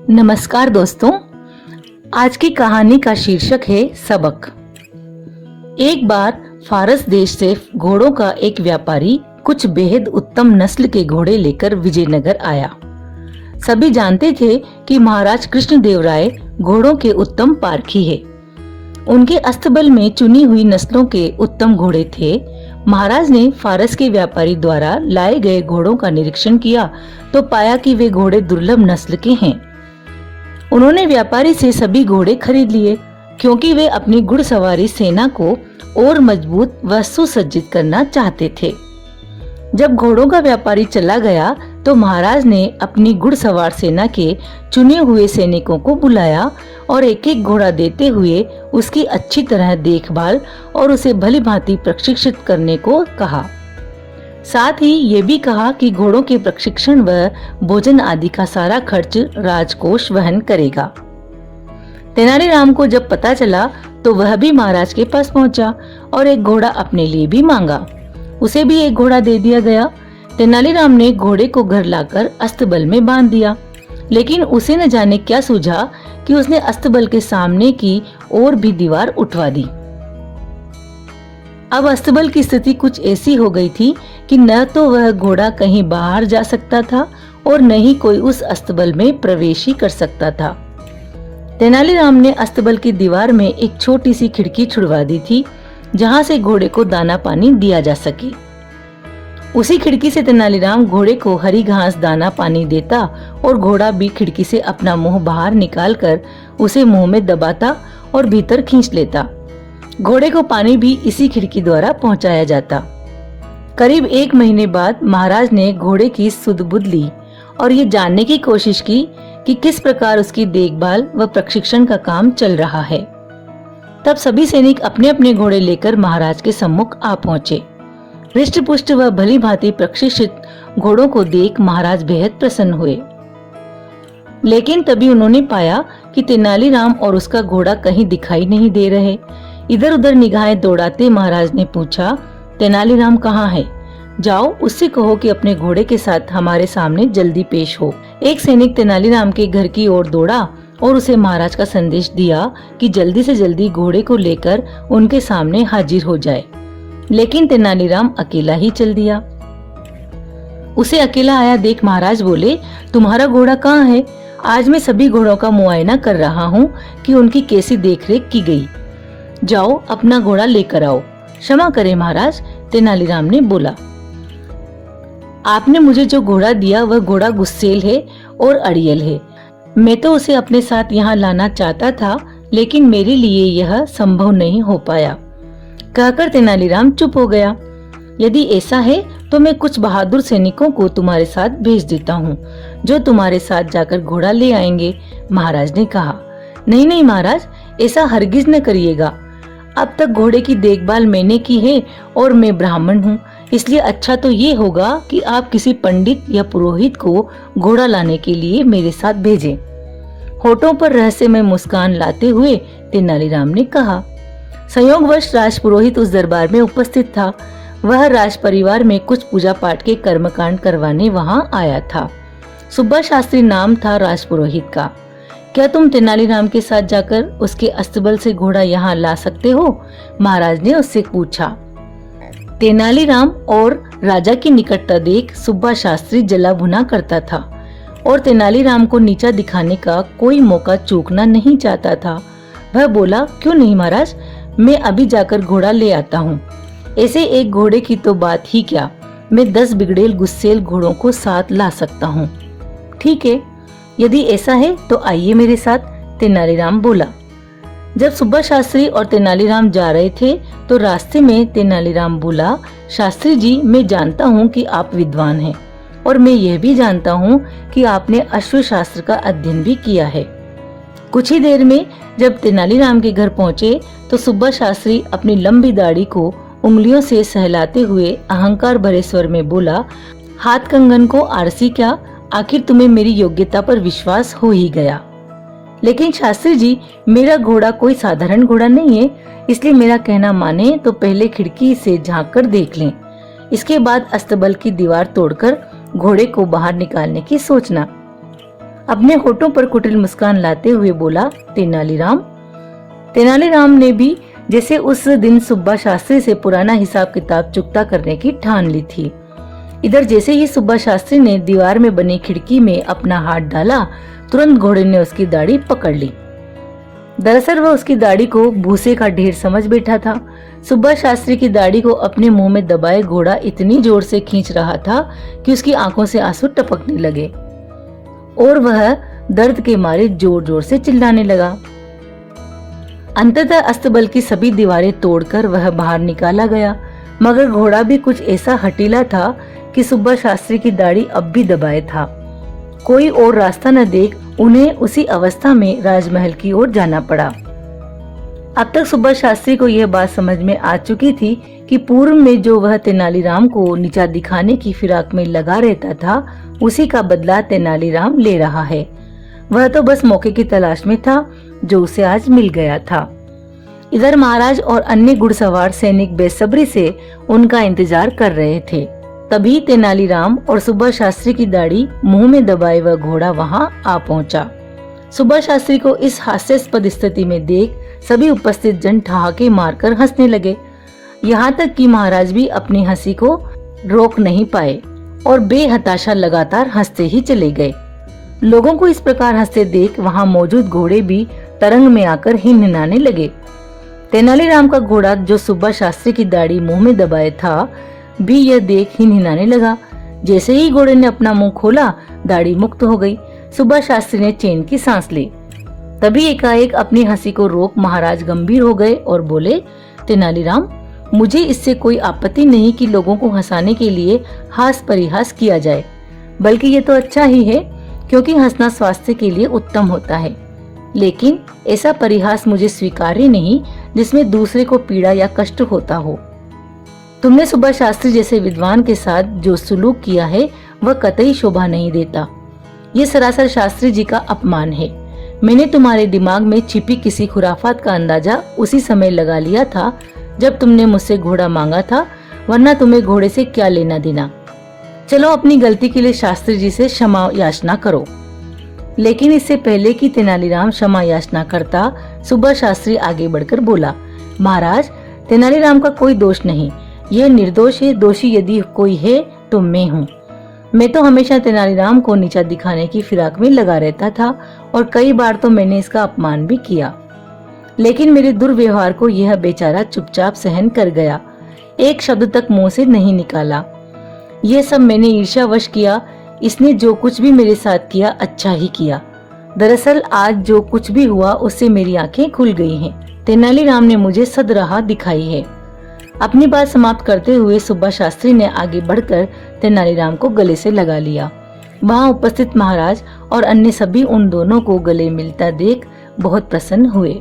नमस्कार दोस्तों, आज की कहानी का शीर्षक है सबक। एक बार फारस देश से घोड़ों का एक व्यापारी कुछ बेहद उत्तम नस्ल के घोड़े लेकर विजयनगर आया। सभी जानते थे कि महाराज कृष्णदेवराय घोड़ों के उत्तम पारखी है। उनके अस्तबल में चुनी हुई नस्लों के उत्तम घोड़े थे। महाराज ने फारस के व्यापारी द्वारा लाए गए घोड़ों का निरीक्षण किया तो पाया कि वे घोड़े दुर्लभ नस्ल के हैं। उन्होंने व्यापारी से सभी घोड़े खरीद लिए क्योंकि वे अपनी घुड़सवारी सेना को और मजबूत व सुसज्जित करना चाहते थे। जब घोड़ों का व्यापारी चला गया तो महाराज ने अपनी घुड़सवार सेना के चुने हुए सैनिकों को बुलाया और एक एक घोड़ा देते हुए उसकी अच्छी तरह देखभाल और उसे भली भांति प्रशिक्षित करने को कहा। साथ ही ये भी कहा कि घोड़ों के प्रशिक्षण व भोजन आदि का सारा खर्च राजकोष वहन करेगा। तेनालीराम को जब पता चला तो वह भी महाराज के पास पहुंचा और एक घोड़ा अपने लिए भी मांगा। उसे भी एक घोड़ा दे दिया गया। तेनालीराम ने घोड़े को घर लाकर अस्तबल में बांध दिया, लेकिन उसे न जाने क्या सूझा कि उसने अस्तबल के सामने की और भी दीवार उठवा दी। अब अस्तबल की स्थिति कुछ ऐसी हो गई थी कि न तो वह घोड़ा कहीं बाहर जा सकता था और न ही कोई उस अस्तबल में प्रवेश ही कर सकता था। तेनालीराम ने अस्तबल की दीवार में एक छोटी सी खिड़की छुड़वा दी थी जहां से घोड़े को दाना पानी दिया जा सके। उसी खिड़की से तेनालीराम घोड़े को हरी घास दाना पानी देता और घोड़ा भी खिड़की से अपना मुंह बाहर निकालकर उसे मुंह में दबाता और भीतर खींच लेता। घोड़े को पानी भी इसी खिड़की द्वारा पहुंचाया जाता। करीब 1 महीने बाद महाराज ने घोड़े की सुध-बुध ली और ये जानने की कोशिश की कि किस प्रकार उसकी देखभाल व प्रशिक्षण का काम चल रहा है। तब सभी सैनिक अपने अपने घोड़े लेकर महाराज के सम्मुख आ पहुंचे। हृष्ट पुष्ट व भली भांति प्रशिक्षित घोड़ों को देख महाराज बेहद प्रसन्न हुए। लेकिन तभी उन्होंने पाया कि तेनालीराम और उसका घोड़ा कहीं दिखाई नहीं दे रहे। इधर उधर निगाहें दौड़ाते महाराज ने पूछा, तेनालीराम कहाँ है? जाओ उससे कहो कि अपने घोड़े के साथ हमारे सामने जल्दी पेश हो। एक सैनिक तेनालीराम के घर की ओर दौड़ा और उसे महाराज का संदेश दिया कि जल्दी से जल्दी घोड़े को लेकर उनके सामने हाजिर हो जाए। लेकिन तेनालीराम अकेला ही चल दिया। उसे अकेला आया देख महाराज बोले, तुम्हारा घोड़ा कहाँ है? आज मैं सभी घोड़ों का मुआयना कर रहा हूँ कि उनकी कैसी देखरेख की गई। जाओ अपना घोड़ा लेकर आओ। क्षमा करें महाराज, तेनालीराम ने बोला। आपने मुझे जो घोड़ा दिया वह घोड़ा गुस्सेल है और अड़ियल है। मैं तो उसे अपने साथ यहाँ लाना चाहता था, लेकिन मेरे लिए यह संभव नहीं हो पाया। कहकर तेनालीराम चुप हो गया। यदि ऐसा है तो मैं कुछ बहादुर सैनिकों को तुम्हारे साथ भेज देता हूँ, जो तुम्हारे साथ जाकर घोड़ा ले आएंगे। महाराज ने कहा, नहीं नहीं महाराज, ऐसा हरगिज न करिएगा। अब तक घोड़े की देखभाल मैंने की है और मैं ब्राह्मण हूँ, इसलिए अच्छा तो ये होगा कि आप किसी पंडित या पुरोहित को घोड़ा लाने के लिए मेरे साथ भेजें। होठों पर रहस्यमय मुस्कान लाते हुए तेनालीराम ने कहा। संयोगवश राजपुरोहित उस दरबार में उपस्थित था। वह राज परिवार में कुछ पूजा पाठ के कर्मकांड करवाने वहां आया था। सुब्बा शास्त्री नाम था राजपुरोहित का। क्या तुम तेनालीराम के साथ जाकर उसके अस्तबल से घोड़ा यहाँ ला सकते हो? महाराज ने उससे पूछा। तेनालीराम और राजा की निकटता देख सुब्बा शास्त्री जला भुना करता था और तेनालीराम को नीचा दिखाने का कोई मौका चूकना नहीं चाहता था। वह बोला, क्यों नहीं महाराज, मैं अभी जाकर घोड़ा ले आता हूँ। ऐसे एक घोड़े की तो बात ही क्या, मैं 10 बिगड़ेल गुस्सेल घोड़ों को साथ ला सकता हूँ। ठीक है, यदि ऐसा है तो आइए मेरे साथ, तेनालीराम बोला। जब सुब्बा शास्त्री और तेनालीराम जा रहे थे तो रास्ते में तेनालीराम बोला, शास्त्री जी, मैं जानता हूँ कि आप विद्वान हैं और मैं यह भी जानता हूँ कि आपने अश्वशास्त्र का अध्ययन भी किया है। कुछ ही देर में जब तेनालीराम के घर पहुँचे तो सुब्बा शास्त्री अपनी लंबी दाढ़ी को उंगलियों से सहलाते हुए अहंकार भरे स्वर में बोला, हाथ कंगन को आरसी क्या, आखिर तुम्हें मेरी योग्यता पर विश्वास हो ही गया। लेकिन शास्त्री जी, मेरा घोड़ा कोई साधारण घोड़ा नहीं है, इसलिए मेरा कहना माने तो पहले खिड़की से झांक कर देख लें। इसके बाद अस्तबल की दीवार तोड़कर घोड़े को बाहर निकालने की सोचना। अपने होठों पर कुटिल मुस्कान लाते हुए बोला, तेनालीराम। तेनालीराम ने भी जैसे उस दिन सुब्बा शास्त्री से पुराना हिसाब किताब चुकता करने की ठान ली थी। इधर जैसे ही सुब्बा शास्त्री ने दीवार में बनी खिड़की में अपना हाथ डाला, तुरंत घोड़े ने उसकी दाढ़ी पकड़ ली। दरअसल वह उसकी दाढ़ी को भूसे का ढेर समझ बैठा था। सुब्बा शास्त्री की दाढ़ी को अपने मुंह में दबाए घोड़ा इतनी जोर से खींच रहा था कि उसकी आंखों से आंसू टपकने लगे और वह दर्द के मारे जोर जोर से चिल्लाने लगा। अंततः अस्तबल की सभी दीवारें तोड़कर वह बाहर निकाला गया, मगर घोड़ा भी कुछ ऐसा हठीला था कि सुब्बा शास्त्री की दाढ़ी अब भी दबाए था। कोई और रास्ता न देख उन्हें उसी अवस्था में राजमहल की ओर जाना पड़ा। अब तक सुब्बा शास्त्री को यह बात समझ में आ चुकी थी कि पूर्व में जो वह तेनालीराम को नीचा दिखाने की फिराक में लगा रहता था, उसी का बदला तेनालीराम ले रहा है। वह तो बस मौके की तलाश में था जो उसे आज मिल गया था। इधर महाराज और अन्य घुड़सवार सैनिक बेसब्री से उनका इंतजार कर रहे थे। तभी तेनालीराम और सुब्बा शास्त्री की दाढ़ी मुंह में दबाए वह घोड़ा वहां आ पहुंचा। सुब्बा शास्त्री को इस हास्यास्पद स्थिति में देख सभी उपस्थित जन ठहाके मारकर हंसने लगे। यहाँ तक कि महाराज भी अपनी हंसी को रोक नहीं पाए और बेहताशा लगातार हंसते ही चले गए। लोगों को इस प्रकार हंसते देख वहां मौजूद घोड़े भी तरंग में आकर हिनहिनाने लगे। तेनालीराम का घोड़ा जो सुब्बा शास्त्री की दाढ़ी मुंह में दबाए था भी यह देख हिनहिनाने लगा। जैसे ही घोड़े ने अपना मुंह खोला, दाढ़ी मुक्त हो गई। सुब्बा शास्त्री ने चैन की सांस ली। तभी एकाएक अपनी हंसी को रोक महाराज गंभीर हो गए और बोले, तेनालीराम, मुझे इससे कोई आपत्ति नहीं कि लोगों को हंसाने के लिए हास परिहास किया जाए, बल्कि ये तो अच्छा ही है क्योंकि हंसना स्वास्थ्य के लिए उत्तम होता है। लेकिन ऐसा परिहास मुझे स्वीकार्य नहीं जिसमें दूसरे को पीड़ा या कष्ट होता हो। तुमने सुब्बा शास्त्री जैसे विद्वान के साथ जो सुलूक किया है वह कतई शोभा नहीं देता। ये सरासर शास्त्री जी का अपमान है। मैंने तुम्हारे दिमाग में छिपी किसी खुराफात का अंदाजा उसी समय लगा लिया था जब तुमने मुझसे घोड़ा मांगा था, वरना तुम्हें घोड़े से क्या लेना देना। चलो अपनी गलती के लिए शास्त्री जी से क्षमा याचना करो। लेकिन इससे पहले कि तेनालीराम क्षमा याचना करता, सुब्बा शास्त्री आगे बढ़कर बोला, महाराज, तेनालीराम का कोई दोष नहीं, यह निर्दोष है। दोषी यदि कोई है तो मैं हूँ। मैं तो हमेशा तेनालीराम को नीचा दिखाने की फिराक में लगा रहता था और कई बार तो मैंने इसका अपमान भी किया, लेकिन मेरे दुर्व्यवहार को यह बेचारा चुपचाप सहन कर गया, एक शब्द तक मुंह से नहीं निकाला। यह सब मैंने ईर्ष्यावश किया। इसने जो कुछ भी मेरे साथ किया अच्छा ही किया। दरअसल आज जो कुछ भी हुआ उससे मेरी आंखें खुल गई हैं। तेनालीराम ने मुझे सद राह दिखाई है। अपनी बात समाप्त करते हुए सुब्बा शास्त्री ने आगे बढ़कर तेनालीराम को गले से लगा लिया। वहां उपस्थित महाराज और अन्य सभी उन दोनों को गले मिलता देख बहुत प्रसन्न हुए।